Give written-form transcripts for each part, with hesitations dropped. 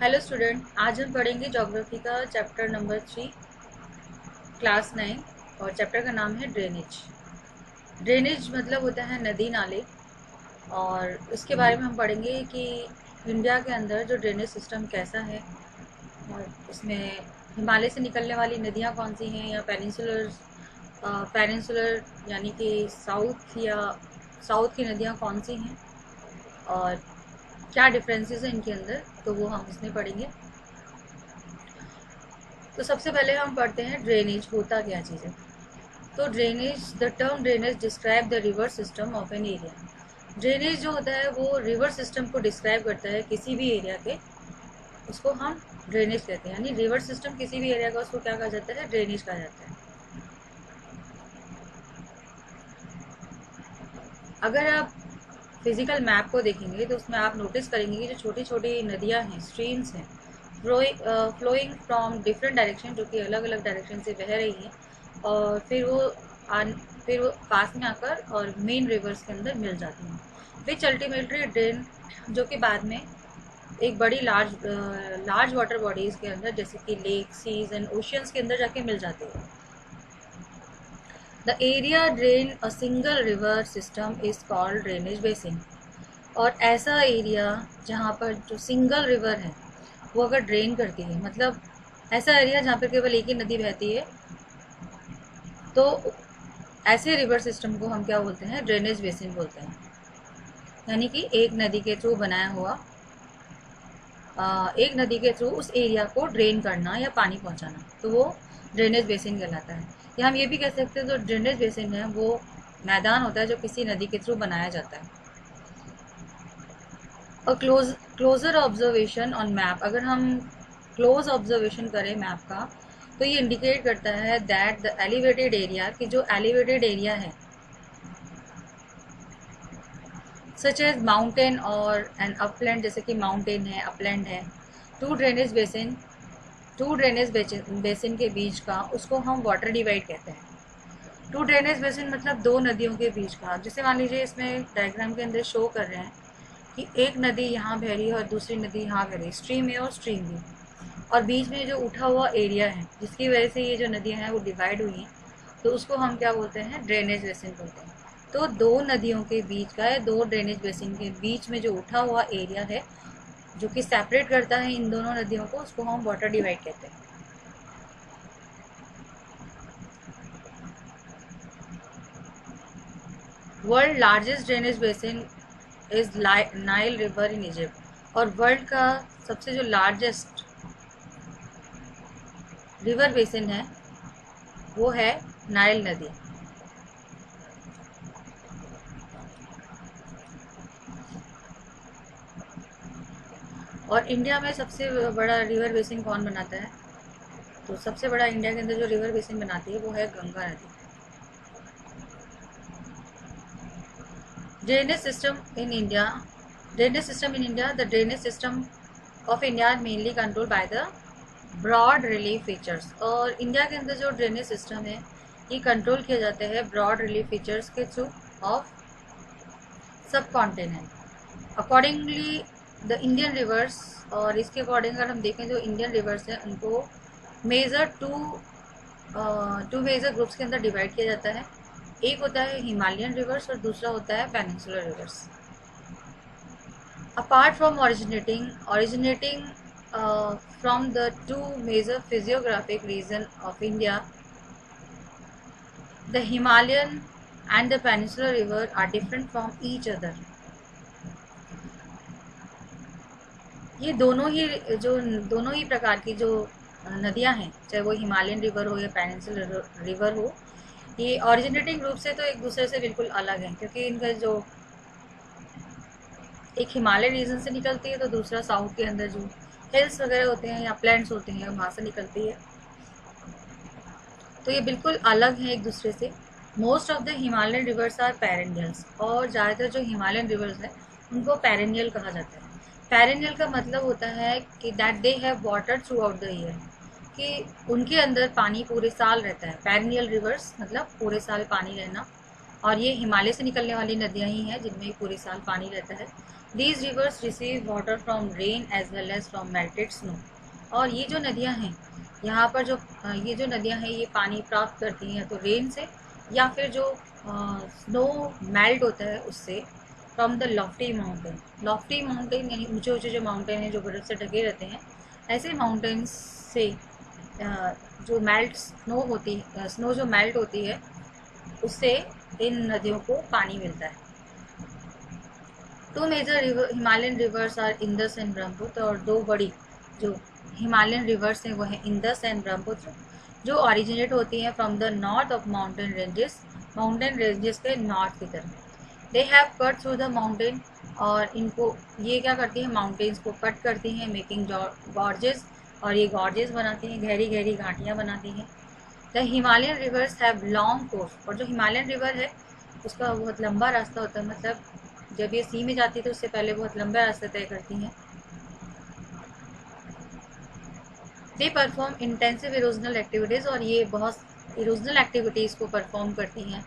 Hello student, आज हम पढ़ेंगे ज्योग्राफी का चैप्टर नंबर 3, क्लास 9। और चैप्टर का नाम है ड्रेनेज। ड्रेनेज मतलब होता है नदी नाले। और इसके बारे में हम पढ़ेंगे कि इंडिया के अंदर जो ड्रेनेज सिस्टम कैसा है, और इसमें हिमालय से निकलने वाली नदियाँ कौन सी हैं, या पेनिनसुलर यानी कि साउथ की नदियाँ कौन सी हैं, और क्या डिफरेंसेस हैं इनके अंदर, तो वो हम इसमें पढ़ेंगे। तो सबसे पहले हम पढ़ते हैं ड्रेनेज होता क्या चीज़ है। तो the term drainage describe the river system of an area. Drainage जो होता है वो रिवर सिस्टम को डिस्क्राइब करता है किसी भी एरिया के, उसको हम ड्रेनेज कहते हैं। यानी रिवर सिस्टम किसी भी एरिया का, उसको क्या कहा जाता है, ड्रेनेज कहा जाता है। अगर आप फिजिकल मैप को देखेंगे तो उसमें आप नोटिस करेंगे कि जो छोटी छोटी नदियाँ हैं, स्ट्रीम्स हैं, फ्लोइंग फ्रॉम डिफरेंट डायरेक्शन, जो कि अलग अलग डायरेक्शन से बह रही हैं, और फिर वो पास में आकर और मेन रिवर्स के अंदर मिल जाती हैं, विच अल्टीमेटली ड्रेन, जो कि बाद में एक बड़ी लार्ज वाटर बॉडीज के अंदर, जैसे कि लेक, सीज एंड ओशियंस के अंदर जाके मिल जाती है। The area drain a single river system is called drainage basin. और ऐसा एरिया जहाँ पर जो सिंगल रिवर है वो अगर ड्रेन करती है, मतलब ऐसा एरिया जहाँ पर केवल एक ही नदी बहती है, तो ऐसे रिवर सिस्टम को हम क्या बोलते हैं, ड्रेनेज बेसिन बोलते हैं। यानी कि एक नदी के थ्रू उस एरिया को ड्रेन करना या पानी पहुंचाना, तो वो ड्रेनेज बेसिन कहलाता है। या हम ये भी कह सकते हैं जो ड्रेनेज बेसिन है वो मैदान होता है जो किसी नदी के थ्रू बनाया जाता है। और क्लोजर ऑब्जर्वेशन ऑन मैप, अगर हम क्लोज ऑब्जर्वेशन करें मैप का, तो ये इंडिकेट करता है दैट द एलिवेटेड एरिया, कि जो एलिवेटेड एरिया है सच एज माउंटेन और एन अपलैंड, जैसे कि माउंटेन है, अपलैंड है, two drainage basin two drainage basin के बीच का, उसको हम वाटर डिवाइड कहते हैं। टू ड्रेनेज बेसिन मतलब दो नदियों के बीच का। जैसे मान लीजिए इसमें डायग्राम के अंदर शो कर रहे हैं कि एक नदी यहाँ बह रही है और दूसरी नदी यहाँ बह रही है, स्ट्रीम ए और स्ट्रीम बी, और बीच में जो उठा हुआ एरिया है जिसकी वजह से ये जो नदियाँ हैं वो डिवाइड हुई हैं, तो उसको हम क्या बोलते हैं, ड्रेनेज बेसिन बोलते हैं। तो दो नदियों के बीच का या दो ड्रेनेज बेसिन के बीच में जो उठा हुआ एरिया है, जो कि सेपरेट करता है इन दोनों नदियों को, उसको हम वाटर डिवाइड कहते हैं। World largest drainage basin is Nile river in Egypt. और वर्ल्ड का सबसे जो लार्जेस्ट रिवर बेसिन है वो है नाइल नदी। और इंडिया में सबसे बड़ा रिवर बेसिन कौन बनाता है, तो सबसे बड़ा इंडिया के अंदर जो रिवर बेसिन बनाती है वो है गंगा नदी। Drainage system in India the drainage system of India are mainly control by the broad relief features. और इंडिया के अंदर जो ड्रेनेज सिस्टम है ये कंट्रोल किया जाता है ब्रॉड रिलीफ फीचर्स के थ्रू ऑफ सब continent. Accordingly the Indian reverse, और इसके अकॉर्डिंग अगर हम देखें जो इंडियन रिवर्स हैं उनको मेजर टू मेजर ग्रुप्स के अंदर डिवाइड किया जाता है। एक होता है हिमालयन रिवर्स और दूसरा होता है peninsular reverse. Apart from originating from the two major physiographic region of India, the Himalayan and the Peninsular River are different from each other. ये दोनों ही प्रकार की जो नदियां हैं, चाहे वो हिमालयन रिवर हो या पेनिनसुलर रिवर हो, ये ऑरिजिनेटिंग रूप से तो एक दूसरे से बिल्कुल अलग है, क्योंकि इनका जो एक हिमालय रीजन से निकलती है तो दूसरा साउथ के अंदर जो हिल्स वगैरह होते हैं या प्लेन्स होते हैं वहाँ से निकलती है, तो ये बिल्कुल अलग है एक दूसरे से। Most of the Himalayan rivers are perennials, और ज़्यादातर जो हिमालयन रिवर्स हैं उनको पेरेनियल कहा जाता है। पेरेनियल का मतलब होता है कि that they have water through out the year, कि उनके अंदर पानी पूरे साल रहता है। पेरेनियल रिवर्स मतलब पूरे साल पानी रहना, और ये हिमालय से निकलने वाली नदियाँ ही हैं जिनमें पूरे साल पानी रहता है। These rivers receive water from rain as well as from melted snow. और ये जो नदियाँ हैं, यहाँ पर जो ये जो नदियाँ हैं ये पानी प्राप्त करती हैं तो रेन से, या फिर जो स्नो मेल्ट होता है उससे, from the Lofty mountain. Lofty mountain यानी ऊंचे ऊंचे जो माउंटेन हैं जो बर्फ से ढके रहते हैं, ऐसे माउंटेन्स से जो मेल्ट स्नो होती है, स्नो जो मेल्ट होती है उससे इन नदियों को पानी मिलता है। Two major river Himalayan rivers are Indus and Brahmaputra. और दो बड़ी जो हिमालयन रिवर्स हैं वो हैं इंदस एंड ब्रह्मपुत्र, जो ऑरिजिनेट होती हैं from the north of mountain ranges के नॉर्थ की तरफ। They have cut through the mountain. और इनको ये क्या करती हैं, माउंटेन्स को कट करती हैं, मेकिंग गॉर्जेस। और ये गॉर्जेस बनाती हैं, गहरी गहरी घाटियाँ बनाती हैं। The Himalayan reverse have long course. और जो हिमालयन रिवर है उसका बहुत लंबा रास्ता होता है, मतलब जब ये सी में जाती है तो उससे पहले बहुत लंबा रास्ता तय करती हैं। They perform intensive erosional activities. और ये बहुत इरोजनल एक्टिविटीज़ को परफॉर्म करती हैं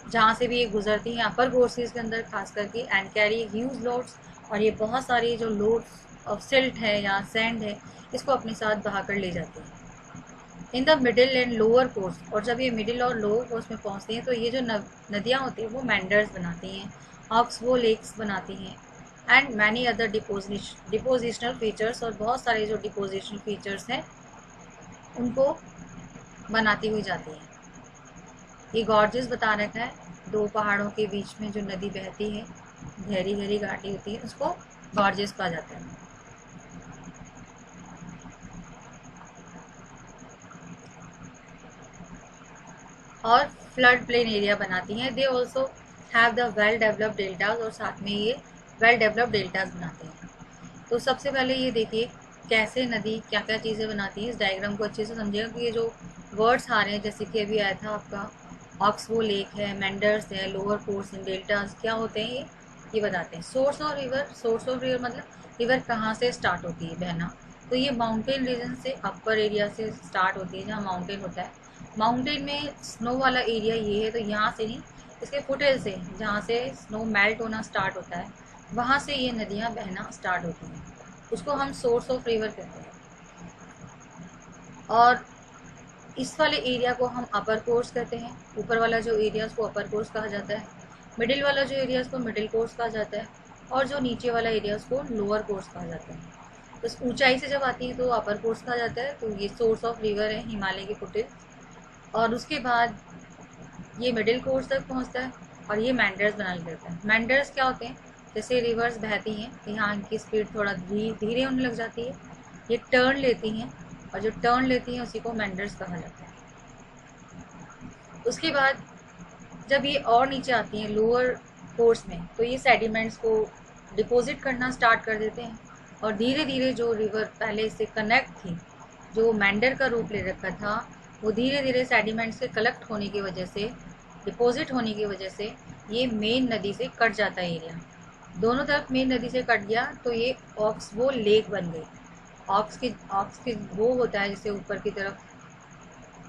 जहाँ से भी ये गुजरती हैं अपर कोर्सेज के अंदर खास करके, एंड कैरी ह्यूज लोड्स। और ये बहुत सारी जो लोड्स ऑफ सिल्ट है या सैंड है इसको अपने साथ बहा कर ले जाती हैं। In the middle and lower course. और जब ये मिडिल और लोअर कोर्स में पहुँचती हैं तो ये जो नदियाँ होती हैं वो मैंडर्स बनाती हैं, ऑक्सबो लेक्स बनाती हैं, and many other depositional features. और बहुत सारे जो डिपोजिशनल फीचर्स हैं उनको बनाती हुई जाती हैं। ये गॉर्जेस बता रखा है, दो पहाड़ों के बीच में जो नदी बहती है, गहरी गहरी घाटी होती है, उसको गॉर्जेस कहा जाता है। और फ्लड प्लेन एरिया बनाती हैं। They also have the well developed deltas. और साथ में ये वेल डेवलप्ड डेल्टाज बनाते हैं। तो सबसे पहले ये देखिए कैसे नदी क्या क्या चीज़ें बनाती है। इस डायग्राम को अच्छे से समझिएगा कि ये जो वर्ड्स आ रहे हैं, जैसे कि अभी आया था आपका ऑक्सबो लेक है, मेंडर्स है, लोअर कोर्स एंड डेल्टाज, क्या होते हैं ये बताते हैं। Source of river, source of river मतलब रिवर कहाँ से स्टार्ट होती है बहना। तो ये माउंटेन रीजन से, अपर एरिया से स्टार्ट होती है जहाँ माउंटेन होता है। माउंटेन में स्नो वाला एरिया ये है, तो यहाँ से नहीं, इसके फुटेल से जहाँ से स्नो मेल्ट होना स्टार्ट होता है वहाँ से ये नदियाँ बहना स्टार्ट होती हैं, उसको हम सोर्स ऑफ रिवर कहते हैं। और इस वाले एरिया को हम अपर कोर्स कहते हैं। ऊपर वाला जो एरिया उसको अपर कोर्स कहा जाता है, मिडिल वाला जो एरिया उसको मिडिल कोर्स कहा जाता है, और जो नीचे वाला एरिया उसको लोअर कोर्स कहा जाता है। तो ऊंचाई से जब आती है तो अपर कोर्स कहा जाता है। तो ये सोर्स ऑफ रिवर है हिमालय के फुटेज। और उसके बाद ये मिडिल कोर्स तक पहुंचता है और ये मैंडर्स बना लेता है। मैंडर्स क्या होते हैं, जैसे रिवर्स बहती हैं तो यहाँ इनकी स्पीड थोड़ा धीरे होने लग जाती है, ये टर्न लेती हैं, और जो टर्न लेती हैं उसी को मैंडर्स कहा जाता है। उसके बाद जब ये और नीचे आती हैं लोअर कोर्स में, तो ये सेडिमेंट्स को डिपॉजिट करना स्टार्ट कर देते हैं। और धीरे धीरे जो रिवर पहले से कनेक्ट थी, जो मैंडर का रूप ले रखा था, वो धीरे धीरे सेडिमेंट्स के कलेक्ट होने की वजह से, डिपॉजिट होने की वजह से ये मेन नदी से कट जाता है एरिया। दोनों तरफ मेन नदी से कट गया तो ये ऑक्सबो लेक बन गई। ऑक्स की वो होता है जैसे ऊपर की तरफ,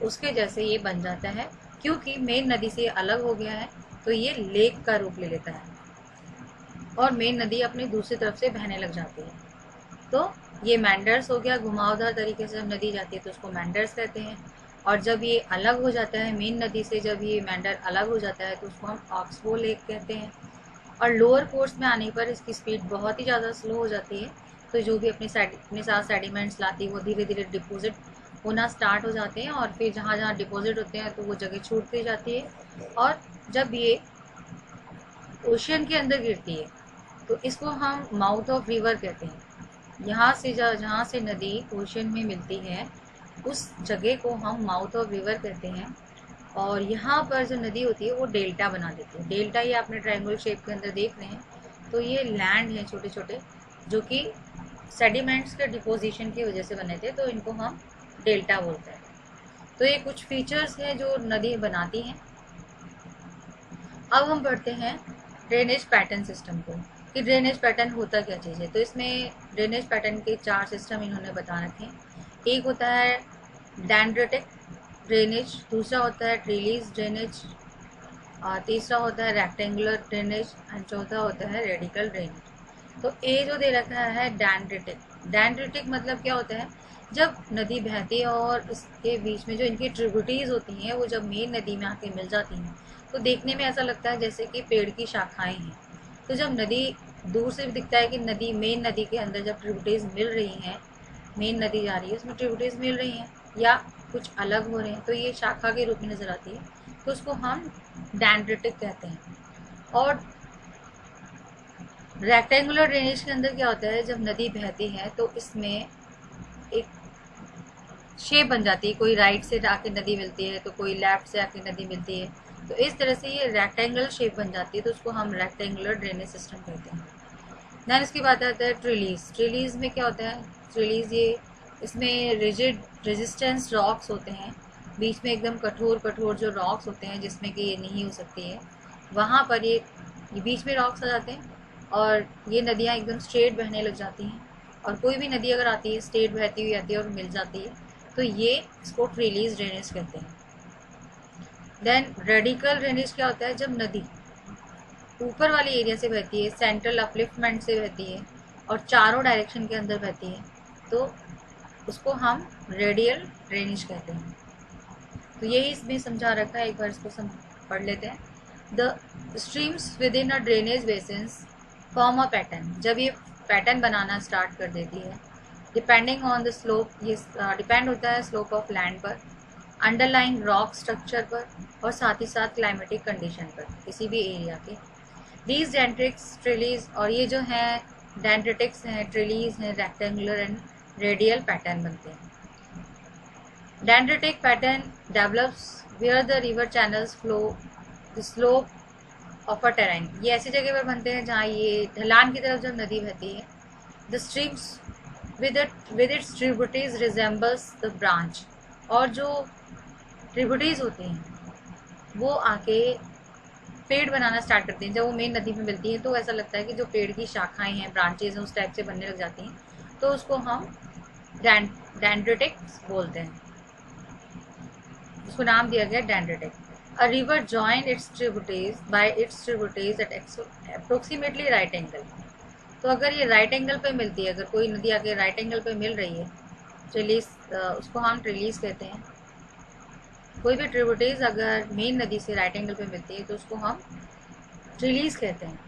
उसके जैसे ये बन जाता है। क्योंकि मेन नदी से अलग हो गया है तो ये लेक का रूप ले लेता है और मेन नदी अपनी दूसरी तरफ से बहने लग जाती है। तो ये मैंडर्स हो गया, घुमावदार तरीके से जब नदी जाती है तो उसको मैंडर्स कहते हैं। और जब ये अलग हो जाता है मेन नदी से, जब ये मैंडर अलग हो जाता है तो उसको हम ऑक्सबो लेक कहते हैं। और लोअर कोर्स में आने पर इसकी स्पीड बहुत ही ज़्यादा स्लो हो जाती है, तो जो भी अपने साथ सेडिमेंट्स लाती है वो धीरे धीरे डिपोजिट होना स्टार्ट हो जाते हैं, और फिर जहाँ जहाँ डिपॉजिट होते हैं तो वो जगह छूटती जाती है। और जब ये ओशियन के अंदर गिरती है तो इसको हम माउथ ऑफ रिवर कहते हैं। यहाँ से जहाँ से नदी ओशियन में मिलती है उस जगह को हम माउथ ऑफ रिवर कहते हैं। और यहाँ पर जो नदी होती है वो डेल्टा बना देती है। डेल्टा ये आपने ट्रायंगल शेप के अंदर देख रहे हैं, तो ये लैंड है छोटे छोटे जो कि सेडिमेंट्स के डिपोजिशन की वजह से बने थे, तो इनको हम डेल्टा बोलते हैं। तो ये कुछ फीचर्स हैं जो नदी बनाती हैं। अब हम पढ़ते हैं ड्रेनेज पैटर्न सिस्टम को, कि ड्रेनेज पैटर्न होता क्या चीज़ है। तो इसमें ड्रेनेज पैटर्न के 4 सिस्टम इन्होंने बता रखे हैं। एक होता है डेंड्रेटिक ड्रेनेज, दूसरा होता है ट्रीलीज ड्रेनेज, तीसरा होता है रेक्टेंगुलर ड्रेनेज, एंड चौथा होता है रेडिकल ड्रेनेज। तो ए जो दे रखा है डेंड्रिटिक। डेंड्रिटिक मतलब क्या होता है, जब नदी बहती है और इसके बीच में जो इनकी ट्रिब्यूटरीज होती हैं वो जब मेन नदी में आके मिल जाती हैं तो देखने में ऐसा लगता है जैसे कि पेड़ की शाखाएं हैं। तो जब नदी दूर से भी दिखता है कि नदी मेन नदी के अंदर जब ट्रिब्यूटरीज मिल रही हैं, मेन नदी जा रही है उसमें ट्रिब्यूटरीज मिल रही हैं या कुछ अलग हो रहे हैं तो ये शाखा के रूप में नजर आती है, तो उसको हम डेंड्रिटिक कहते हैं। और रेक्टेंगुलर ड्रेनेज के अंदर क्या होता है, जब नदी बहती है तो इसमें एक शेप बन जाती है, कोई राइट से आके नदी मिलती है तो कोई लेफ्ट से आके नदी मिलती है, तो इस तरह से ये रेक्टेंगुलर शेप बन जाती है, तो उसको हम रेक्टेंगुलर ड्रेनेज सिस्टम कहते हैं। देन इसकी बात आता है ट्रिलीज। ट्रिलीज में क्या होता है, ट्रिलीज ये इसमें रिजिड रेजिस्टेंस रॉक्स होते हैं, बीच में एकदम कठोर कठोर जो रॉक्स होते हैं जिसमें कि ये नहीं हो सकती है, वहाँ पर ये बीच में रॉक्स आ जाते हैं और ये नदियाँ एकदम स्ट्रेट बहने लग जाती हैं। और कोई भी नदी अगर आती है स्ट्रेट बहती हुई आती है और मिल जाती है तो ये इसको ट्रिलीज ड्रेनेज कहते हैं। देन रेडिकल ड्रेनेज क्या होता है, जब नदी ऊपर वाले एरिया से बहती है, सेंट्रल अपलिफ्टमेंट से बहती है और चारों डायरेक्शन के अंदर बहती है, तो उसको हम रेडियल ड्रेनेज कहते हैं। तो यही इसमें समझा रखा है, एक बार इसको पढ़ लेते हैं। The streams with in a drainage basins form a pattern. जब ये पैटर्न बनाना स्टार्ट कर देती है, डिपेंडिंग ऑन द स्लोप, ये डिपेंड होता है स्लोप ऑफ लैंड पर, अंडरलाइंग रॉक स्ट्रक्चर पर और साथ ही साथ क्लाइमेटिक कंडीशन पर किसी भी एरिया के। दीज डेंड्रिटिक्स ट्रिलीज, और ये जो हैं डेंड्रिटिक्स हैं, ट्रिलीज हैं, रेक्टेंगुलर एंड रेडियल पैटर्न बनते हैं। Dendritic pattern develops where the river channels flow the slope of a terrain. ये ऐसी जगह पर बनते हैं जहाँ ये ढलान की तरफ जब नदी बहती है, the streams with its tributaries resembles the branch, और जो ट्रिब्यूटरीज होती हैं वो आके पेड़ बनाना स्टार्ट करती हैं। जब वो मेन नदी में मिलती है तो ऐसा लगता है कि जो पेड़ की शाखाएं हैं, ब्रांचेज हैं, उस टाइप से बनने लग जाती हैं, तो उसको हम डेंड्रिटिक्स बोलते हैं। उसको नाम दिया गया dendritic. A river join its tributaries by its tributaries at approximately right angle. तो अगर ये राइट एंगल पे मिलती है, अगर कोई नदी आगे राइट एंगल पे मिल रही है, ट्रिलीज, उसको हम ट्रिलीज कहते हैं। कोई भी ट्रिब्यूटरीज अगर मेन नदी से राइट एंगल पे मिलती है तो उसको हम ट्रिलीज कहते हैं।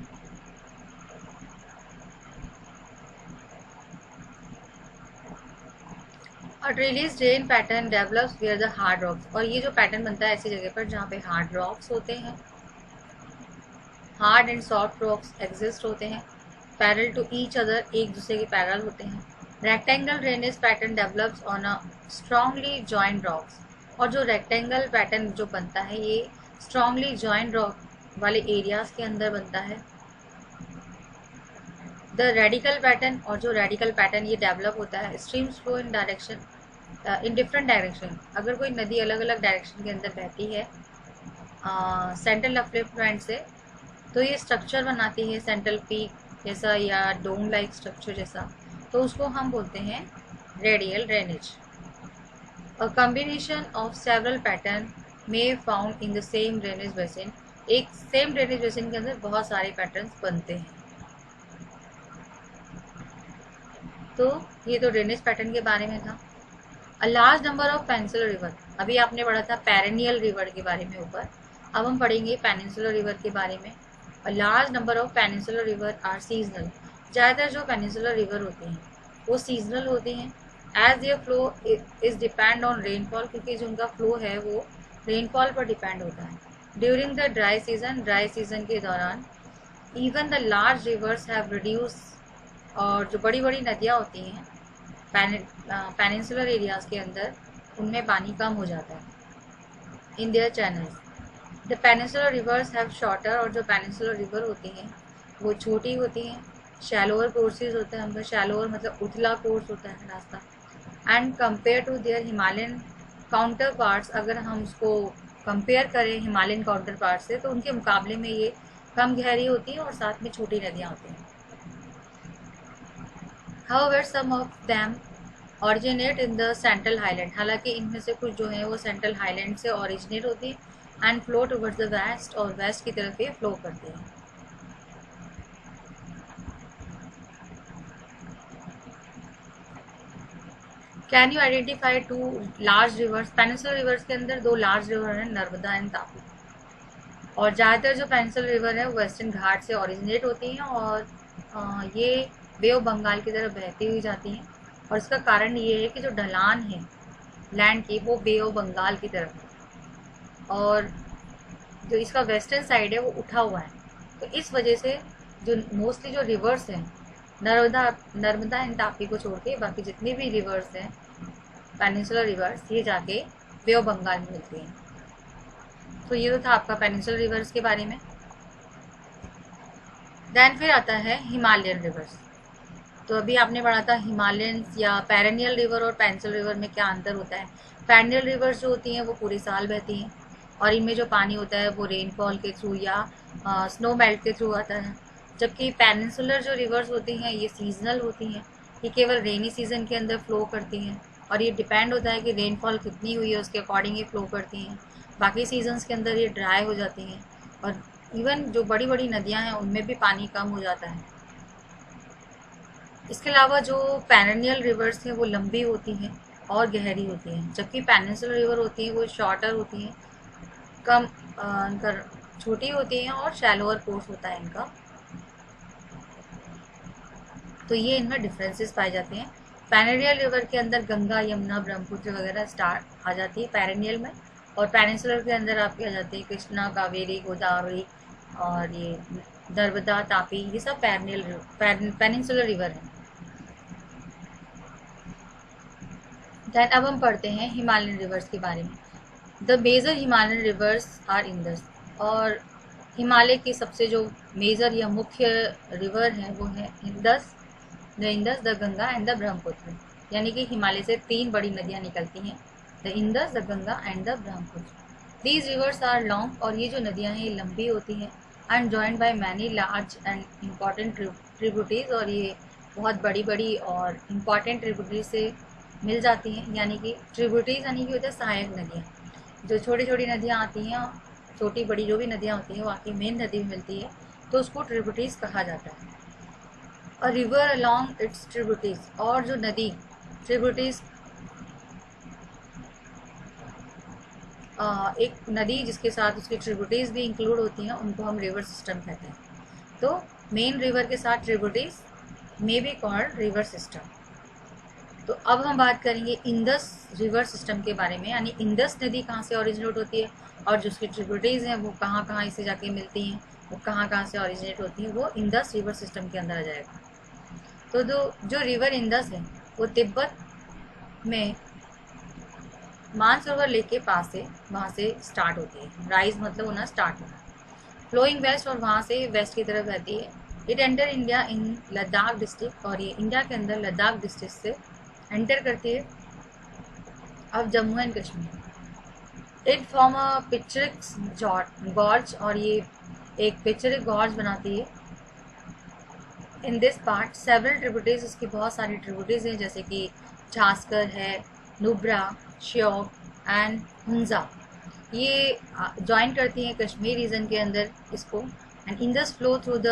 और trellis drain pattern develops where the hard rocks, और ये जो पैटर्न बनता है ऐसी जगह पर जहाँ पे हार्ड रॉक्स होते हैं, hard and soft rocks exist होते हैं, पैरेलल टू ईच अदर, एक दूसरे के पैरेलल होते हैं। Rectangle drainage pattern develops on a strongly joined rocks, और जो रेक्टेंगल पैटर्न जो बनता है ये स्ट्रांगली जॉइंड रॉक वाले एरियाज के अंदर बनता है। द रेडिकल पैटर्न, और जो रेडिकल पैटर्न ये डेवलप होता है, streams flow in direction in different direction. अगर कोई नदी अलग अलग डायरेक्शन के अंदर बहती है सेंट्रल अपलिफ्टमेंट से, तो ये स्ट्रक्चर बनाती है सेंट्रल पीक जैसा या डोम लाइक स्ट्रक्चर जैसा, तो उसको हम बोलते हैं radial drainage. A combination of several pattern may found in the same drainage basin. एक सेम ड्रेनेज बेसिन के अंदर बहुत सारे पैटर्न्स बनते हैं। तो ये तो ड्रेनेज पैटर्न के बारे में था। अ large number of peninsular river, अभी आपने पढ़ा था पेरेनियल रिवर के बारे में ऊपर, अब हम पढ़ेंगे पेनिनसुलर रिवर के बारे में। A large number of peninsular river are seasonal. ज़्यादातर जो पेनिनसुलर रिवर होते हैं वो सीजनल होते हैं। As their flow is depend on rainfall, क्योंकि जो उनका फ्लो है वो रेनफॉल पर डिपेंड होता है। ड्यूरिंग द ड्राई सीजन के दौरान even the large reverse have reduce, और जो बड़ी बड़ी नदियाँ होती हैं पेनिनसुलर एरियाज के अंदर उनमें पानी कम हो जाता है in their channels. The peninsular reverse have shorter, और जो पेनिनसुलर रिवर होती हैं वो छोटी होती हैं। शैलोअर कोर्सेज होता है उनका, शैलोअर मतलब उथला कोर्स होता है रास्ता। And compare to their Himalayan counterparts, अगर हम उसको कंपेयर करें हिमालयन काउंटर पार्ट से तो उनके मुकाबले में ये कम गहरी होती है और साथ में छोटी नदियाँ होती हैं। However, some of them originate in the Central Highland, हालांकि इनमें से कुछ जो है वो सेंट्रल हाईलैंड से ओरिजिनेट होती है and flow towards the west, और वेस्ट की तरफ ये फ्लो करती है। Can you identify two large rivers? Peninsular rivers के अंदर दो लार्ज रिवर हैं, नर्मदा एंड तापी। और ज़्यादातर जो पेनिनसुलर रिवर है वो वेस्टर्न घाट से ओरिजिनेट होती हैं और ये बे ऑफ बंगाल की तरफ बहती हुई जाती हैं। और इसका कारण ये है कि जो ढलान है लैंड की वो बे ऑफ बंगाल की तरफ है और जो इसका वेस्टर्न साइड है वो उठा हुआ है। तो इस वजह से जो मोस्टली जो रिवर्स हैं नर्मदा एंड तापी को छोड़ के बाकी जितनी भी रिवर्स हैं पेनिनसुलर रिवर्स, ये जाके बे ऑफ बंगाल में मिलती हैं। तो ये तो था आपका पेनिनसुलर रिवर्स के बारे में। देन फिर आता है हिमालयन रिवर्स। तो अभी आपने पढ़ा था हिमालयन या पेरेनियल रिवर और पेनिनसुलर रिवर में क्या अंतर होता है। पेरेनियल रिवर्स जो होती हैं वो पूरे साल बहती हैं और इनमें जो पानी होता है वो रेनफॉल के थ्रू या स्नो मेल्ट के थ्रू आता है। जबकि पेनिनसुलर जो रिवर्स होती हैं ये सीजनल होती हैं, ये केवल रेनी सीजन के अंदर फ्लो करती हैं और ये डिपेंड होता है कि रेनफॉल कितनी हुई है उसके अकॉर्डिंग ये फ्लो करती हैं। बाकी सीजन्स के अंदर ये ड्राई हो जाती हैं और इवन जो बड़ी बड़ी नदियाँ हैं उनमें भी पानी कम हो जाता है। इसके अलावा जो पेरेनियल रिवर्स हैं वो लंबी होती हैं और गहरी होती हैं, जबकि पेनिनसुलर रिवर होती हैं वो शॉर्टर होती हैं, कम इनका छोटी होती हैं और शैलोअर कोर्स होता है इनका। तो ये इनमें डिफरेंसेस पाए जाते हैं। पेरेनियल रिवर के अंदर गंगा, यमुना, ब्रह्मपुत्र वगैरह स्टार्ट आ जाती है पेरेनियल में, और पेनिनसुलर के अंदर आपके आ जाती है कृष्णा, कावेरी, गोदावरी और ये नर्मदा, तापी, ये सब पेनिनसुलर रिवर हैं। देन अब हम पढ़ते हैं हिमालयन रिवर्स के बारे में। The major Himalayan rivers are Indus. और हिमालय की सबसे जो मेजर या मुख्य रिवर है वो है Indus, the Ganga and the Brahmaputra. यानी कि हिमालय से तीन बड़ी नदियाँ निकलती हैं, the Indus, the Ganga and the Brahmaputra. These rivers are long, और ये जो नदियाँ हैं ये लंबी होती हैं, and joined by many large and important tributaries, और ये बहुत बड़ी बड़ी और इम्पॉर्टेंट ट्रिब्यूटरीज से मिल जाती हैं। यानी कि ट्रिब्यूटरीज यानी कि होता है सहायक नदियाँ, जो छोटी छोटी नदियाँ आती हैं, छोटी बड़ी जो भी नदियाँ होती हैं वो आके मेन नदी में मिलती है, तो उसको ट्रिब्यूटरीज कहा जाता है। A river along its tributaries, और जो नदी ट्रिब्यूटरीज, एक नदी जिसके साथ उसकी ट्रिब्यूटरीज भी इंक्लूड होती हैं उनको हम रिवर सिस्टम कहते हैं। तो मेन रिवर के साथ tributaries may be called river system. तो अब हम बात करेंगे इंदस रिवर सिस्टम के बारे में, यानी इंदस नदी कहाँ से ओरिजिनेट होती है और जो उसकी ट्रिब्यूटरीज हैं वो कहाँ कहाँ इसे जाके मिलती हैं, वो कहाँ कहाँ से ओरिजिनेट होती हैं, वो इंदस रिवर सिस्टम के अंदर आ जाएगा। तो जो रिवर इंदस है वो तिब्बत में मानसरोवर लेक के पास से वहाँ से स्टार्ट होती है। राइज मतलब होना, स्टार्ट होना, फ्लोइंग वेस्ट, और वहाँ से वेस्ट की तरफ बहती है। It enter India in Ladakh district, और ये इंडिया के अंदर लद्दाख डिस्ट्रिक्ट से एंटर करती है अब Jammu and Kashmir. It form a picturesque gorge, और ये एक पिक्चरिक गॉर्ज बनाती है। In this part several tributaries, इसकी बहुत सारी ट्रिब्यूटरीज हैं जैसे कि झास्कर है, नुब्रा, श्योक एंड हुंजा, ये ज्वाइन करती हैं कश्मीर रीजन के अंदर इसको। And Indus flow through the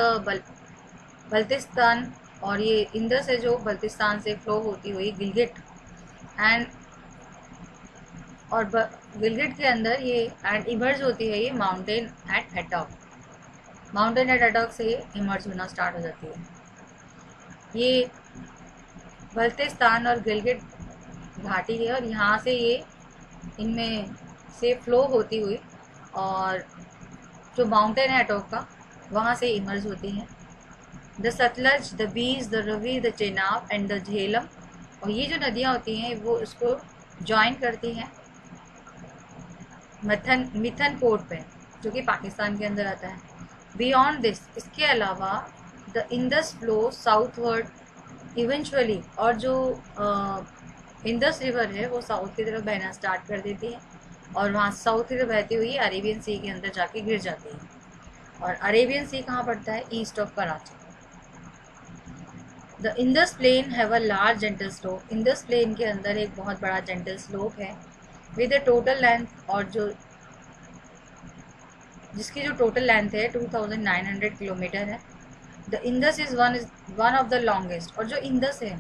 Baltistan, और ये इंदस है जो बल्तिस्तान से फ्लो होती हुई गिलगिट एंड और गिलगिट के अंदर ये एंड इमर्ज होती है ये mountain at Attock, mountain at Attock से इमर्ज होना स्टार्ट हो जाती है। ये बल्तिस्तान और गिलगिट घाटी है और यहाँ से ये इनमें से फ्लो होती हुई और जो माउंटेन है अटॉक का वहाँ से इमर्ज होती हैं। The Sutlej, the Beas, the Ravi, the Chenab and the Jhelum, और ये जो नदियाँ होती हैं वो इसको ज्वाइन करती हैं मिथन पोर्ट पे, जो कि पाकिस्तान के अंदर आता है। बियॉन्ड दिस, इसके अलावा the Indus flow southward eventually, और जो इंदस रिवर है वो साउथ की तरफ बहना स्टार्ट कर देती है और वहाँ साउथ की तरफ बहती हुई अरेबियन सी के अंदर जाके गिर जाती है। और अरेबियन सी कहाँ पड़ता है? East of Karachi. The Indus plain have a large gentle slope, Indus plain के अंदर एक बहुत बड़ा जेंटल स्लोप है विद अ टोटल लेंथ, और जो जिसकी जो टोटल लेंथ है 2900 किलोमीटर है। The Indus is one of the longest, और जो इंदस है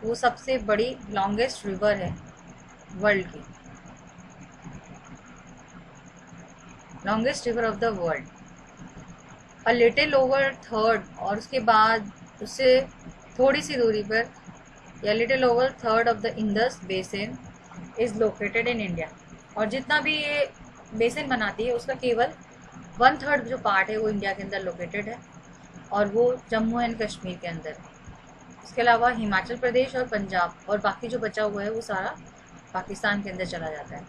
वो सबसे बड़ी लॉन्गेस्ट रिवर है वर्ल्ड की, longest river of the world. A little over third, और उसके बाद उससे थोड़ी सी दूरी पर, या little over third of the Indus basin is located in India. और जितना भी ये बेसिन बनाती है उसका केवल 1/3 जो पार्ट है वो इंडिया के अंदर लोकेटेड है, और वो जम्मू एंड कश्मीर के अंदर है। इसके अलावा हिमाचल प्रदेश और पंजाब और बाकी जो बचा हुआ है वो सारा पाकिस्तान के अंदर चला जाता है।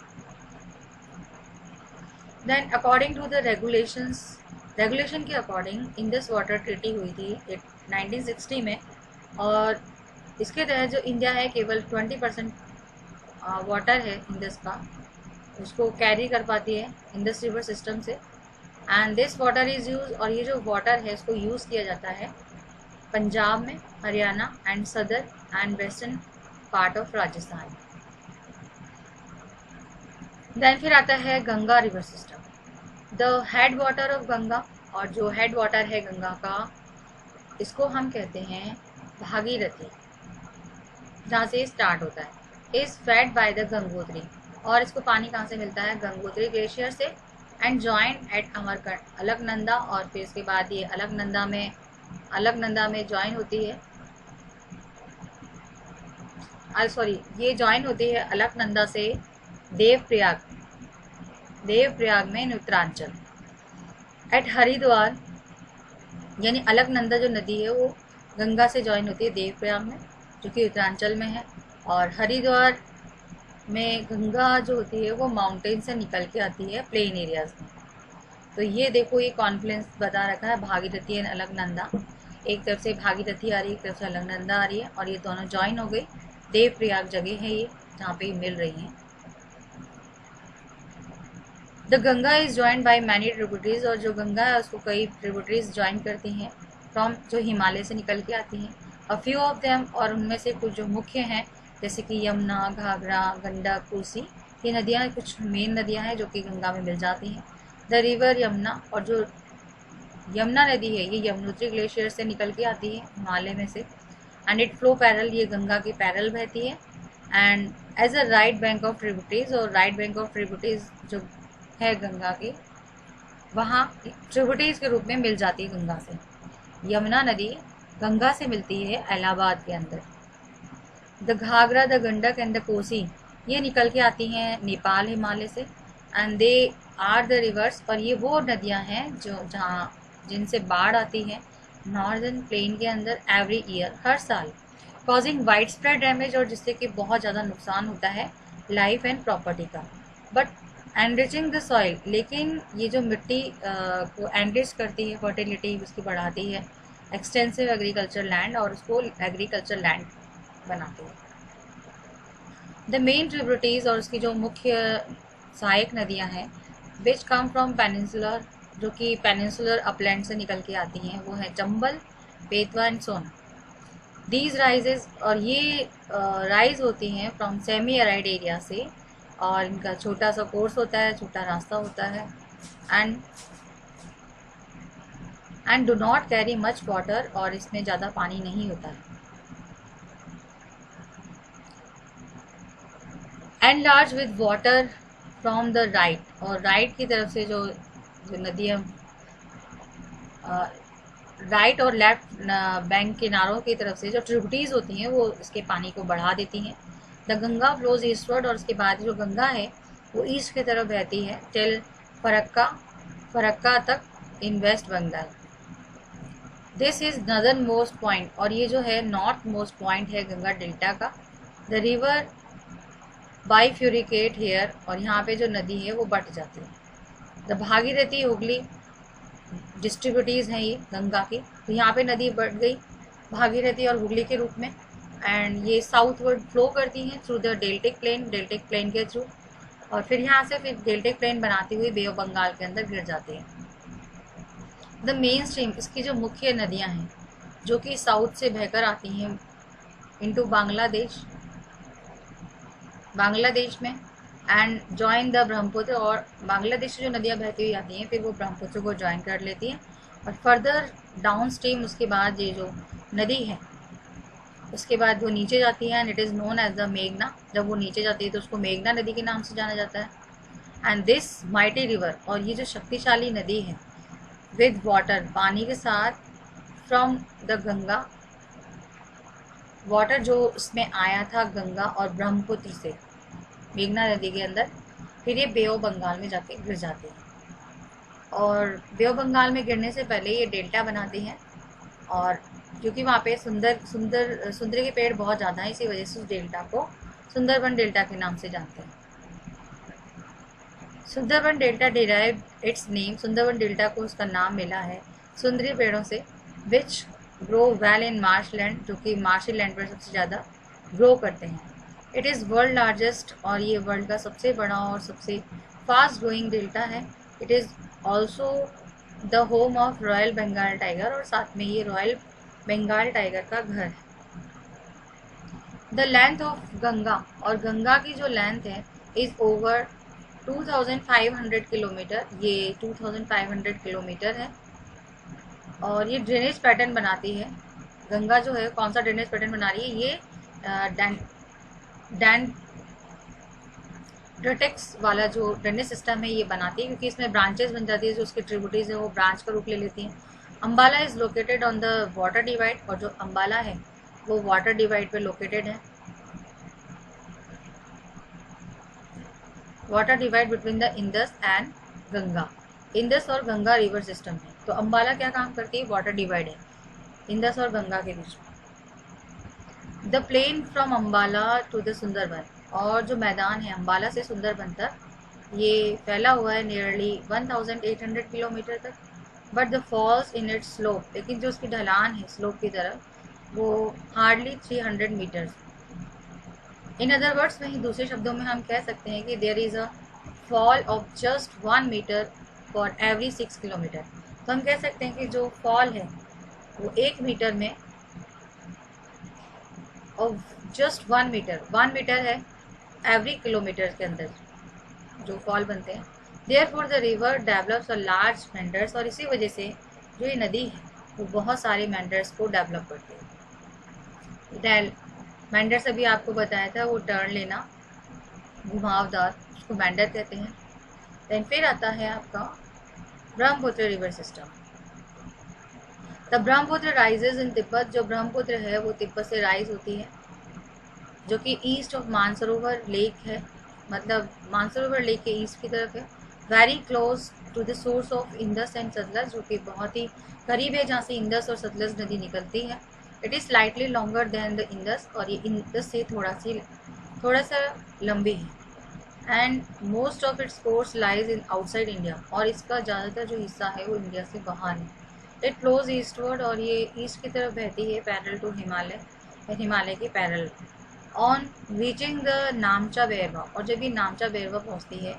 Then according to the regulations, regulation के अकॉर्डिंग इंडस वाटर ट्रीटी हुई थी 1960 में, और इसके तहत जो इंडिया है केवल 20% वाटर है इंडस का, उसको कैरी कर पाती है इंडस रिवर सिस्टम से। And this water is use, और ये जो वाटर है इसको यूज़ किया जाता है पंजाब में, Haryana and southern and western part of Rajasthan. Then फिर आता है Ganga river system, the head water of Ganga. और जो हेड वाटर है गंगा का, इसको हम कहते हैं भागीरथी, जहाँ से स्टार्ट होता है। Is fed by the Gangotri, और इसको पानी कहाँ से मिलता है, गंगोत्री ग्लेशियर से। And join eight Amarkantak Alaknanda, और फिर इसके बाद ये अलकनंदा में ज्वाइन होती है, सॉरी ये ज्वाइन होती है अलकनंदा से देवप्रयाग, देवप्रयाग में उत्तरांचल। एट हरिद्वार, यानी अलकनंदा जो नदी है वो गंगा से ज्वाइन होती है देवप्रयाग में, जो कि उत्तरांचल में है। और हरिद्वार में गंगा जो होती है वो माउंटेन से निकल के आती है प्लेन एरियाज में। तो ये देखो, ये कॉन्फ्लुएंस बता रखा है भागीरथी एंड अलकनंदा। एक तरफ से भागीरथी आ रही है, एक तरफ से अलकनंदा आ रही है, और ये दोनों ज्वाइन हो गई। देवप्रयाग जगह है ये जहाँ पे मिल रही हैं। The Ganga is joined by many tributaries, और जो गंगा है उसको कई ट्रिब्यूटरीज ज्वाइन करती हैं फ्रॉम, जो हिमालय से निकल के आती हैं। अ फ्यू ऑफ देम, और उनमें से कुछ जो मुख्य हैं जैसे कि यमुना, घाघरा, गंडक, कोसी, ये नदियाँ कुछ मेन नदियाँ हैं जो कि गंगा में मिल जाती हैं। द रिवर यमुना, और जो यमुना नदी है ये यमुनोत्री ग्लेशियर से निकल के आती है हिमालय में से। एंड इट फ्लो पैरल, ये गंगा के पैरल बहती है। And as a right bank of tributaries, और राइट बैंक ऑफ ट्रिब्यूटरीज जो है गंगा की, वहाँ ट्रिब्यूटरीज के रूप में मिल जाती है गंगा से। यमुना नदी गंगा से मिलती है इलाहाबाद के अंदर। The Ghaghara, the Gandak and the Kosi, ये निकल के आती हैं नेपाल हिमालय से। And they are the rivers, और ये वो नदियाँ हैं जो जहाँ जिनसे बाढ़ आती है नॉर्दर्न प्लेन के अंदर एवरी ईयर, हर साल, कॉजिंग वाइड स्प्रेड डैमेज, और जिससे कि बहुत ज़्यादा नुकसान होता है लाइफ एंड प्रॉपर्टी का। बट एनरिचिंग द सॉइल, लेकिन ये जो मिट्टी को एनरिच करती है, फर्टिलिटी उसकी बढ़ाती है, एक्सटेंसिव एग्रीकल्चर लैंड, और उसको एग्रीकल्चर लैंड बनाती है। द मेन ट्रिब्यूटरीज, और उसकी जो मुख्य सहायक नदियाँ हैं, विच कम फ्रॉम पेनिनसुलर, जो कि पेनिनसुलर अपलैंड से निकल के आती हैं, वो है Chambal, Betwa and Son. These rises, और ये राइज होती हैं फ्रॉम सेमी एराइड एरिया से, और इनका छोटा सा कोर्स होता है, छोटा रास्ता होता है। And do not carry much water, और इसमें ज़्यादा पानी नहीं होता है। And large with water from the right, और राइट की तरफ से जो नदियाँ, राइट और लेफ्ट बैंक किनारों की तरफ से जो ट्रिब्यूटरीज होती हैं वो इसके पानी को बढ़ा देती हैं। द गंगा फ्लोज ईस्टवर्ड, और उसके बाद जो गंगा है वो ईस्ट की तरफ बहती है टिल फरक्का तक in West Bengal. This is northern most point, और ये जो है नॉर्थ मोस्ट पॉइंट है गंगा डेल्टा का। द रिवर बाईफ्यूरिकेट हेयर, और यहाँ पे जो नदी है वो बट जाती है। द भागीरथी हुगली डिस्ट्रीब्यूटरीज हैं ये गंगा की, तो यहाँ पे नदी बढ़ गई भागीरथी और हुगली के रूप में। एंड ये साउथवर्ड फ्लो करती हैं थ्रू द डेल्टिक प्लेन के थ्रू, और फिर यहाँ से फिर डेल्टिक प्लेन बनाती हुई बे ऑफ बंगाल के अंदर गिर जाती है। द मेन स्ट्रीम, इसकी जो मुख्य नदियाँ हैं जो कि साउथ से बहकर आती हैं इनटू बांग्लादेश में, एंड ज्वाइन द ब्रह्मपुत्र, और बांग्लादेश से जो नदियाँ बहती हुई आती हैं फिर वो ब्रह्मपुत्र को ज्वाइन कर लेती हैं। और फर्दर डाउन स्ट्रीम उसके बाद ये जो नदी है उसके बाद वो नीचे जाती है and it is known as the मेघना। जब वो नीचे जाती है तो उसको मेघना नदी के नाम से जाना जाता है। एंड दिस माइटी रिवर, और ये जो शक्तिशाली नदी है, विद वाटर, पानी के साथ, फ्रॉम द गंगा, वाटर जो उसमें आया था गंगा और ब्रह्मपुत्र से मेघना नदी के अंदर, फिर ये बे ऑफ बंगाल में जाके गिर जाते हैं। और बे ऑफ बंगाल में गिरने से पहले ये डेल्टा बनाते हैं, और क्योंकि वहाँ पे सुंदर के पेड़ बहुत ज़्यादा हैं, इसी वजह से उस डेल्टा को सुंदरबन डेल्टा के नाम से जानते हैं। Sundarban delta derive it's name, Sundarban delta को उसका नाम मिला है सुंदरी पेड़ों से, which grow well in Marsh land, जो कि मार्शी लैंड पर सबसे ज़्यादा ग्रो करते हैं। इट इज़ वर्ल्ड लार्जेस्ट, और ये वर्ल्ड का सबसे बड़ा और सबसे फास्ट ग्रोइंग डेल्टा है। It is also the home of royal Bengal tiger, और साथ में ये रॉयल बंगाल टाइगर का घर है। द लेंथ ऑफ गंगा, और गंगा की जो लेंथ है इज़ ओवर 2500 किलोमीटर, ये 2500 किलोमीटर है। और ये ड्रेनेज पैटर्न बनाती है। गंगा जो है कौन सा ड्रेनेज पैटर्न बना रही है, ये डेंड्रेटिक्स वाला जो ड्रेनेज सिस्टम है ये बनाती है, क्योंकि इसमें ब्रांचेस बन जाती है, जो उसके ट्रिब्यूटरीज है वो ब्रांच का रूप ले लेती हैं। Ambala is located on the water divide, और जो अम्बाला है वो वाटर डिवाइड पे लोकेटेड है। Water divide between the Indus and Ganga, Indus और गंगा रिवर सिस्टम है। तो अम्बाला क्या काम करती है, वाटर डिवाइड है इंडस और गंगा के बीच में। The plain from Ambala to the Sundarban, और जो मैदान है अम्बाला से सुंदरबन तक, ये फैला हुआ है नियरली 1800 किलोमीटर तक। But the falls in its slope, लेकिन जो उसकी ढलान है स्लोप की तरफ वो hardly 300 metres. In other words, वहीं दूसरे शब्दों में हम कह सकते हैं कि there is a fall of just 1 metre for every 6 kilometre. तो हम कह सकते हैं कि जो फॉल है वो 1 मीटर में, और जस्ट 1 मीटर है एवरी किलोमीटर के अंदर जो फॉल बनते हैं। Therefore the river develops a large meanders, और इसी वजह से जो ये नदी है वो बहुत सारे मेंडर्स को डेवलप करती है। मेंडर्स अभी आपको बताया था, वो टर्न लेना, घुमावदार, उसको मेंडर कहते हैं। देन फिर आता है आपका Brahmaputra river system. The Brahmaputra rises in Tibet, जो ब्रह्मपुत्र है वो तिब्बत से राइज होती है, जो कि ईस्ट ऑफ मानसरोवर लेक है, मतलब मानसरोवर लेक के ईस्ट की तरफ है। Very close to the source of Indus and Sutlej, जो कि बहुत ही करीब है जहाँ से इंडस और सतलज नदी निकलती है। It is slightly longer than the Indus, और ये इंडस से थोड़ा सा लंबी है। And most of its course lies in outside India, और इसका ज़्यादातर जो हिस्सा है वो इंडिया से बाहर है। इट फ्लोज ईस्टवर्ड, और ये ईस्ट की तरफ बहती है पैरेलल टू हिमालय, हिमालय के parallel. On reaching the Namcha Barwa, और जब ये नामचा बेरवा पहुँचती है,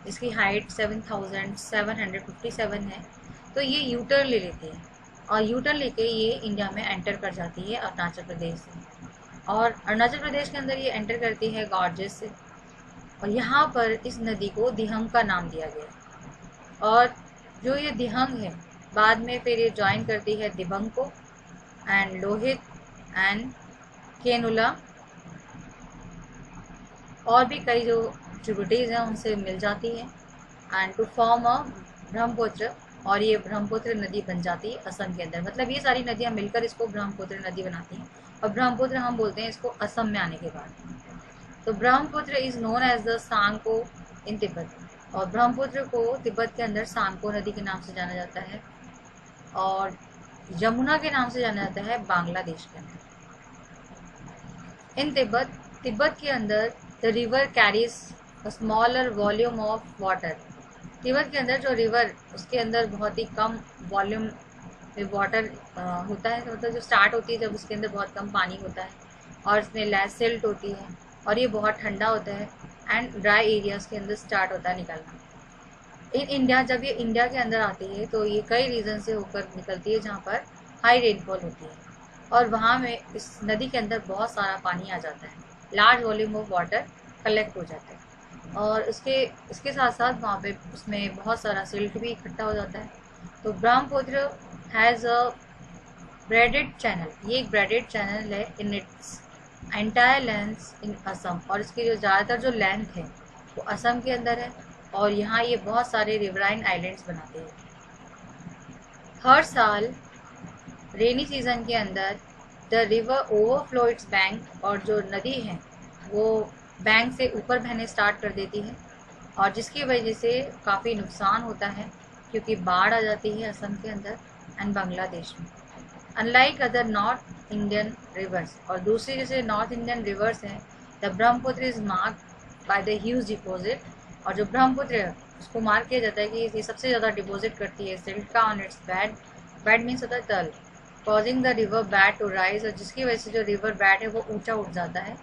इसकी हाइट 7757 है, तो ये यू टर्न ले लेती है, और यू टर्न लेके ये इंडिया में एंटर कर जाती है अरुणाचल प्रदेश से। और अरुणाचल प्रदेश के अंदर ये एंटर करती है गॉर्जेस से, और यहाँ पर इस नदी को दिहंग का नाम दिया गया। और जो ये दिहंग है बाद में फिर ये ज्वाइन करती है दिबंग को, एंड लोहित एंड केनुला, और भी कई जो ट्रिब्यूटरीज हैं उनसे मिल जाती है, and to form a Brahmaputra, और ये ब्रह्मपुत्र नदी बन जाती है असम के अंदर। मतलब ये सारी नदियाँ मिलकर इसको ब्रह्मपुत्र नदी बनाती हैं, और ब्रह्मपुत्र हम बोलते हैं इसको असम में आने के बाद। तो Brahmaputra is known as the Tsangpo in Tibet, और ब्रह्मपुत्र को तिब्बत के अंदर सांको नदी के नाम से जाना जाता है, और यमुना के नाम से जाना जाता है बांग्लादेश के अंदर। इन तिब्बत के अंदर the river carries a smaller volume of water, Tibet के अंदर जो रिवर उसके अंदर बहुत ही कम वॉल्यूम में वाटर होता है, मतलब जो स्टार्ट होती है जब उसके अंदर बहुत कम पानी होता है, और इसमें लेस सिल्ट होती है, और ये बहुत ठंडा होता है, एंड ड्राई एरियाज के अंदर स्टार्ट होता है निकलना। इन इंडिया, जब ये इंडिया के अंदर आती है तो ये कई रीजन से होकर निकलती है जहाँ पर हाई रेनफॉल होती है, और वहाँ में इस नदी के अंदर बहुत सारा पानी आ जाता है, large volume of water collect हो जाता है, और इसके साथ साथ वहाँ पे उसमें बहुत सारा सिल्ट भी इकट्ठा हो जाता है। तो Brahmaputra has a braided channel, ये एक ब्रेडेड चैनल है in its entire length in Assam, और इसकी जो ज़्यादातर जो लेंथ है वो असम के अंदर है, और यहाँ ये बहुत सारे रिवराइन आइलैंड्स बनाते हैं। हर साल रेनी सीजन के अंदर the river overflow it's bank, और जो नदी है वो बैंक से ऊपर बहने स्टार्ट कर देती है, और जिसकी वजह से काफ़ी नुकसान होता है क्योंकि बाढ़ आ जाती है असम के अंदर एंड बांग्लादेश में। Unlike other north Indian reverse, और दूसरी जैसे नॉर्थ इंडियन रिवर्स हैं, the Brahmaputra is mark by the huge deposit, और जो ब्रह्मपुत्र है उसको मार्क किया जाता है कि ये सबसे ज़्यादा डिपॉजिट करती है silt on its bed, bed means होता है तल, causing the river bed to rise, और जिसकी वजह से जो रिवर बैड है वो ऊंचा उठ जाता है।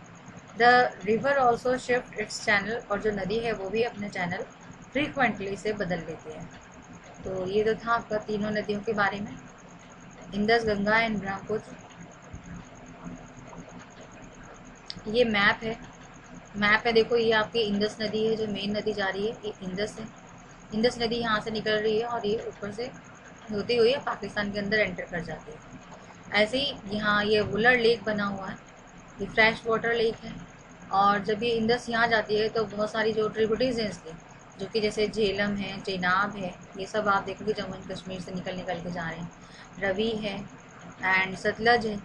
The river also shift it's channel, और जो नदी है वो भी अपने चैनल फ्रीक्वेंटली से बदल लेती है। तो ये तो था आपका तीनों नदियों के बारे में, इंदस, गंगा एंड ब्रह्मपुत्र। ये मैप है देखो, ये आपकी इंदस नदी है जो मेन नदी जा रही है, ये इंदस है। इंदस नदी यहाँ से निकल रही है और ये ऊपर से होती हुई पाकिस्तान के अंदर एंटर कर जाती है। ऐसे ही यहाँ ये वुलर लेक बना हुआ है, ये फ्रेश वाटर लेक है, और जब ये इंदस यहाँ जाती है तो बहुत सारी जो ट्रिब्यूटरीज हैं इसकी, जो कि जैसे झेलम है, चेनाब है, ये सब आप देखोगे जम्मू एंड कश्मीर से निकल के जा रहे हैं, रवि है एंड सतलज है,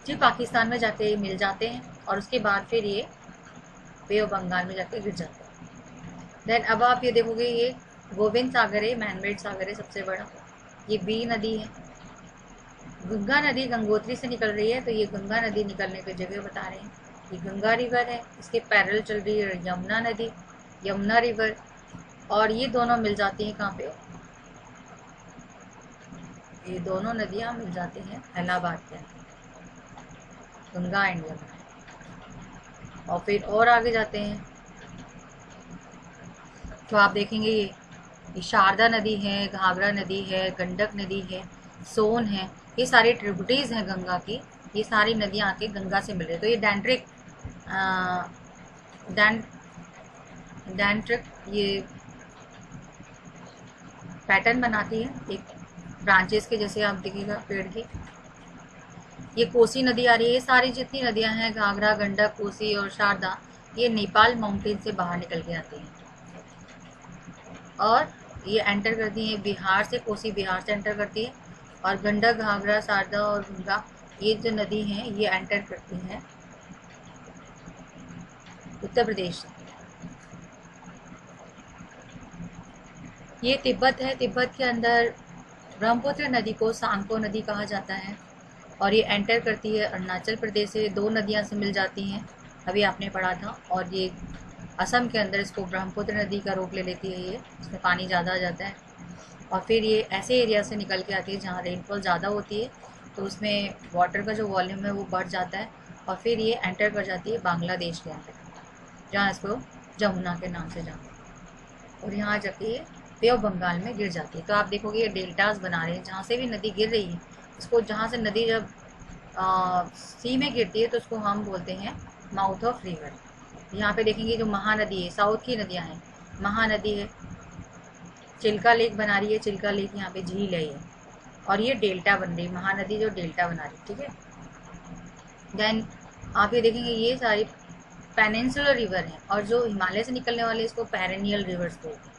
जी पाकिस्तान में जाके मिल जाते हैं, और उसके बाद फिर ये बे ऑफ बंगाल में जाके गिर जाते हैं। देन अब आप ये देखोगे ये गोविंद सागर है, मैनमेड सागर है सबसे बड़ा, ये बी नदी है। गंगा नदी गंगोत्री से निकल रही है, तो ये गंगा नदी निकलने की जगह बता रहे हैं, ये गंगा रिवर है, इसके पैरेलल चल रही है यमुना नदी, यमुना रिवर, और ये दोनों मिल जाती हैं कहाँ पे, ये दोनों नदियाँ मिल जाती हैं इलाहाबाद के अंदर, गंगा एंड यमुना। और फिर और आगे जाते हैं तो आप देखेंगे ये शारदा नदी है, घाघरा नदी है, गंडक नदी है, सोन है, ये सारी ट्रिब्यूटरीज हैं गंगा की, ये सारी नदियाँ आके गंगा से मिल रही है। तो ये डैंट्रिक ये पैटर्न बनाती है एक ब्रांचेस के जैसे, आप देखिएगा पेड़ की। ये कोसी नदी आ रही है, ये सारी जितनी नदियां हैं घाघरा, गंडक, कोसी और शारदा, ये नेपाल माउंटेन से बाहर निकल के आती हैं, और ये एंटर करती हैं बिहार से, कोसी बिहार से एंटर करती है, और गंडक, घाघरा, शारदा और गंगा ये जो नदी हैं ये एंटर करती हैं उत्तर प्रदेश। ये तिब्बत है, तिब्बत के अंदर ब्रह्मपुत्र नदी को सांगपो नदी कहा जाता है, और ये एंटर करती है अरुणाचल प्रदेश से, दो नदियां से मिल जाती हैं, अभी आपने पढ़ा था, और ये असम के अंदर इसको ब्रह्मपुत्र नदी का रूप ले लेती है, ये इसमें पानी ज़्यादा आ जाता है, और फिर ये ऐसे एरिया से निकल के आती है जहाँ रेनफॉल ज़्यादा होती है, तो उसमें वाटर का जो वॉल्यूम है वो बढ़ जाता है, और फिर ये एंटर कर जाती है बांग्लादेश के अंदर, जहाँ इसको जमुना के नाम से जानते हैं, और यहाँ जाके ये बे ऑफ बंगाल में गिर जाती है। तो आप देखोगे ये डेल्टास बना रहे हैं, जहाँ से भी नदी गिर रही है उसको, जहाँ से नदी जब सी में गिरती है तो उसको हम बोलते हैं माउथ ऑफ रिवर। यहाँ पे देखेंगे जो महानदी है, साउथ की नदियाँ हैं, महानदी है, चिल्का लेक बना रही है, चिल्का लेक यहाँ पे झील है ये, और ये डेल्टा बन रही है, महानदी जो डेल्टा बना रही है, ठीक है। देन आप ये देखेंगे ये सारी पेनिनसुलर रिवर हैं, और जो हिमालय से निकलने वाले इसको पेरेनियल रिवर्स बोलते हैं।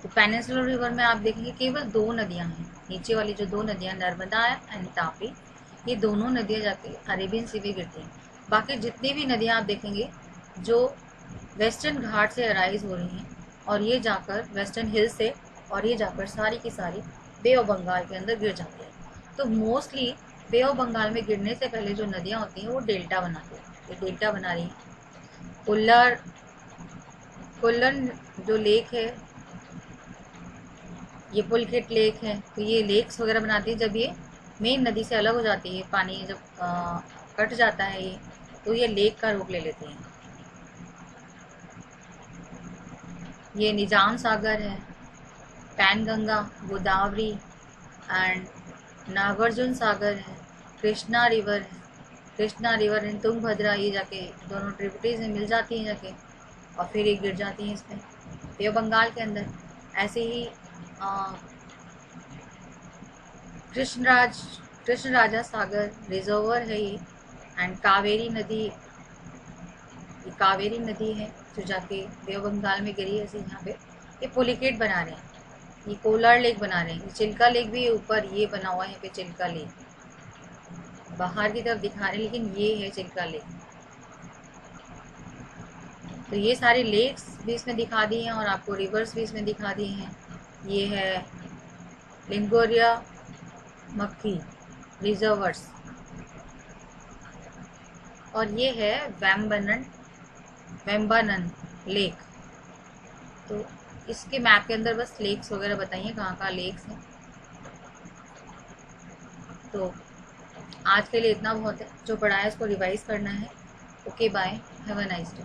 तो पेनिनसुलर रिवर में आप देखेंगे केवल दो नदियां हैं, नीचे वाली जो दो नदियां नर्मदा एंड तापी, ये दोनों नदियां जाके अरेबियन सी में गिरती हैं। बाकी जितनी भी नदियां आप देखेंगे जो वेस्टर्न घाट से अराइज हो रही हैं, और ये जाकर वेस्टर्न हिल से, और ये जाकर सारी की सारी बे ऑफ बंगाल के अंदर गिर जाती है। तो मोस्टली बे ऑफ बंगाल में गिरने से पहले जो नदियाँ होती हैं वो डेल्टा बनाती हैं, ये डेल्टा बना रही हैं। कोल्लन जो लेक है, ये पुलकेट लेक है, तो ये लेक्स वगैरह बनाती है जब ये मेन नदी से अलग हो जाती है, पानी जब कट जाता है ये, तो ये लेक का रूप ले लेती हैं। ये निजाम सागर है, पैनगंगा, गोदावरी एंड नागार्जुन सागर है, कृष्णा रिवर है, कृष्णा रिवर एंड तुंगभद्रा, ये जाके दोनों ट्रिब्यूटरीज में मिल जाती हैं जाके, और फिर ये गिर जाती हैं इसमें बे ऑफ बंगाल के अंदर। ऐसे ही कृष्णराज कृष्णराजा सागर रिजर्वर है ये। एंड कावेरी नदी, ये कावेरी नदी है जो जाके बे ऑफ बंगाल में गिरी है। ऐसे यहाँ पे ये पोलिकेट बना रहे हैं, ये कोलार लेक बना रहे हैं, ये चिल्का लेक भी है ऊपर, ये बना हुआ है यहाँ पे चिल्का लेक, बाहर की तरफ दिखा रहे हैं लेकिन ये है चिल्का लेक। तो ये सारे लेक्स भी इसमें दिखा दिए हैं और आपको रिवर्स भी इसमें दिखा दिए हैं। ये है लिंगोरिया मक्की रिजर्वर्स और ये है वेम्बानन लेक। तो इसके मैप के अंदर बस लेक्स वगैरह बताइए कहाँ कहाँ लेक्स हैं। तो आज के लिए इतना बहुत है, जो पढ़ा है उसको रिवाइज करना है। Okay bye, have a nice day.